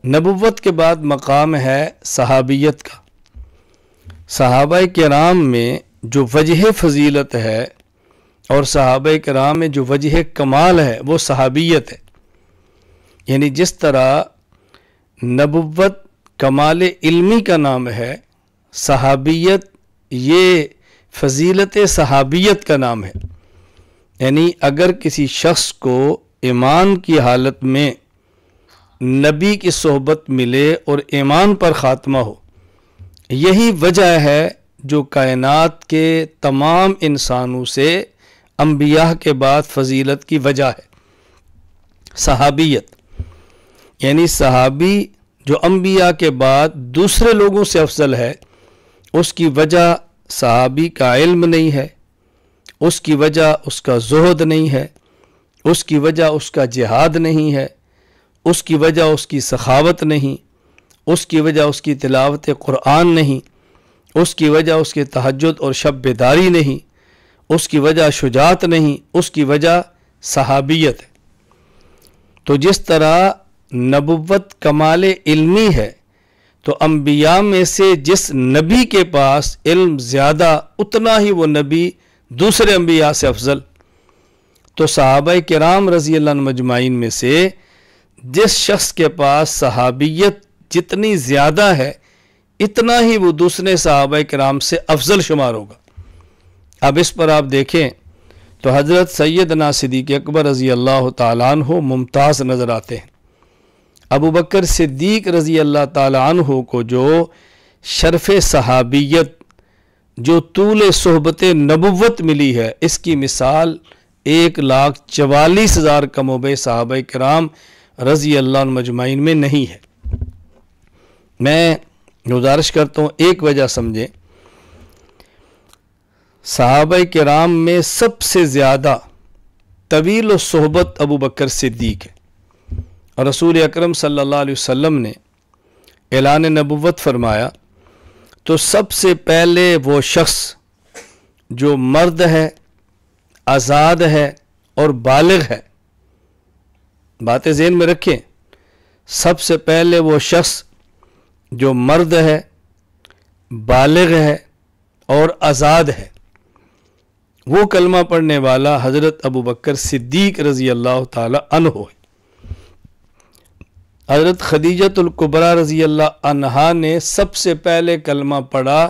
نبوت کے بعد مقام ہے صحابیت کا۔ صحابہ کرام میں جو وجہ فضیلت ہے اور صحابہ کرام میں جو وجہ کمال ہے وہ صحابیت ہے۔ یعنی جس طرح نبوت کمال علمی کا نام ہے، صحابیت یہ فضیلت صحابیت کا نام ہے۔ یعنی اگر کسی شخص کو ایمان کی حالت میں نبی کی صحبت ملے اور ایمان پر خاتمہ ہو، یہی وجہ ہے جو کائنات کے تمام انسانوں سے انبیاء کے بعد فضیلت کی وجہ ہے، صحابیت۔ یعنی صحابی جو انبیاء کے بعد دوسرے لوگوں سے افضل ہے، اس کی وجہ صحابی کا علم نہیں ہے، اس کی وجہ اس کا زہد نہیں ہے، اس کی وجہ اس کا جہاد نہیں ہے، اس کی وجہ اس کی سخاوت نہیں، اس کی وجہ اس کی تلاوت قرآن نہیں، اس کی وجہ اس کے تہجد اور شب بیداری نہیں، اس کی وجہ شجاعت نہیں، اس کی وجہ صحابیت ہے۔ تو جس طرح نبوت کمال علمی ہے، تو انبیاء میں سے جس نبی کے پاس علم زیادہ اتنا ہی وہ نبی دوسرے انبیاء سے افضل۔ تو صحابہ کرام رضی اللہ عنہ مجمعین میں سے جس شخص کے پاس صحابیت جتنی زیادہ ہے، اتنا ہی وہ دوسرے صحابہ کرام سے افضل شمار ہوگا۔ اب اس پر آپ دیکھیں تو حضرت سیدنا صدیق اکبر رضی اللہ تعالیٰ عنہ ممتاز نظر آتے ہیں۔ ابو بکر صدیق رضی اللہ تعالیٰ عنہ کو جو شرف صحابیت، جو طول صحبت نبوت ملی ہے، اس کی مثال 1,44,000 کم و بیش صحابہ کرام رضی اللہ عنہ مجمعین میں نہیں ہے۔ میں گزارش کرتا ہوں ایک وجہ سمجھیں، صحابہ کرام میں سب سے زیادہ طویل و صحبت ابو بکر صدیق ہے، اور رسول اکرم صلی اللہ علیہ وسلم نے اعلان نبوت فرمایا تو سب سے پہلے وہ شخص جو مرد ہے، آزاد ہے اور بالغ ہے، باتیں ذہن میں رکھیں، سب سے پہلے وہ شخص جو مرد ہے، بالغ ہے اور آزاد ہے، وہ کلمہ پڑھنے والا حضرت ابو بکر صدیق رضی اللہ تعالی عنہ ہے۔ حضرت خدیجۃ الکبریٰ رضی اللہ عنہا نے سب سے پہلے کلمہ پڑھا،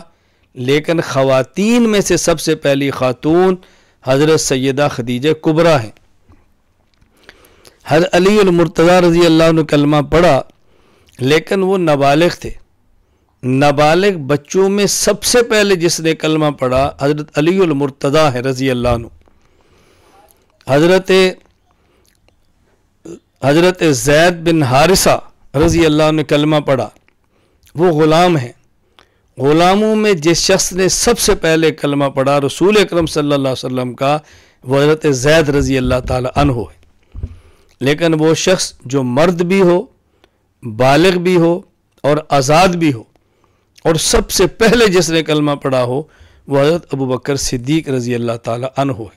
لیکن خواتین میں سے سب سے پہلی خاتون حضرت سیدہ خدیجہ کبریٰ ہیں۔ حضرت علی المرتضیٰ رضی اللہ عنہ کلمہ پڑھا، لیکن وہ نابالغ تھے۔ نابالغ بچوں میں سب سے پہلے جس نے کلمہ پڑھا حضرت علی المرتضیٰ ہے رضی اللہ عنہ۔ حضرت زید بن حارثہ رضی اللہ عنہ نے کلمہ پڑھا، وہ غلام ہیں۔ غلاموں میں جس شخص نے سب سے پہلے کلمہ پڑھا رسول اکرم صلی اللہ علیہ وسلم کا، وہ حضرت زید رضی اللہ تعالی عنہ ہے۔ لیکن وہ شخص جو مرد بھی ہو، بالغ بھی ہو اور آزاد بھی ہو، اور سب سے پہلے جس نے کلمہ پڑھا ہو، وہ حضرت ابو بکر صدیق رضی اللہ تعالی عنہ ہے۔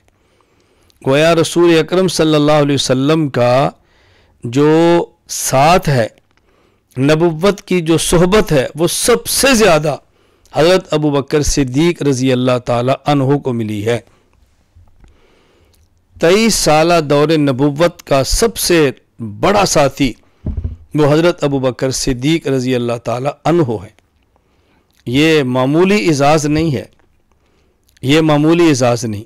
گویا رسول اکرم صلی اللہ علیہ وسلم کا جو ساتھ ہے، نبوت کی جو صحبت ہے، وہ سب سے زیادہ حضرت ابو بکر صدیق رضی اللہ تعالی عنہ کو ملی ہے۔ 23 سالہ دور نبوت کا سب سے بڑا ساتھی وہ حضرت ابو بکر صدیق رضی اللہ تعالی عنہ ہے۔ یہ معمولی اعزاز نہیں ہے، یہ معمولی اعزاز نہیں۔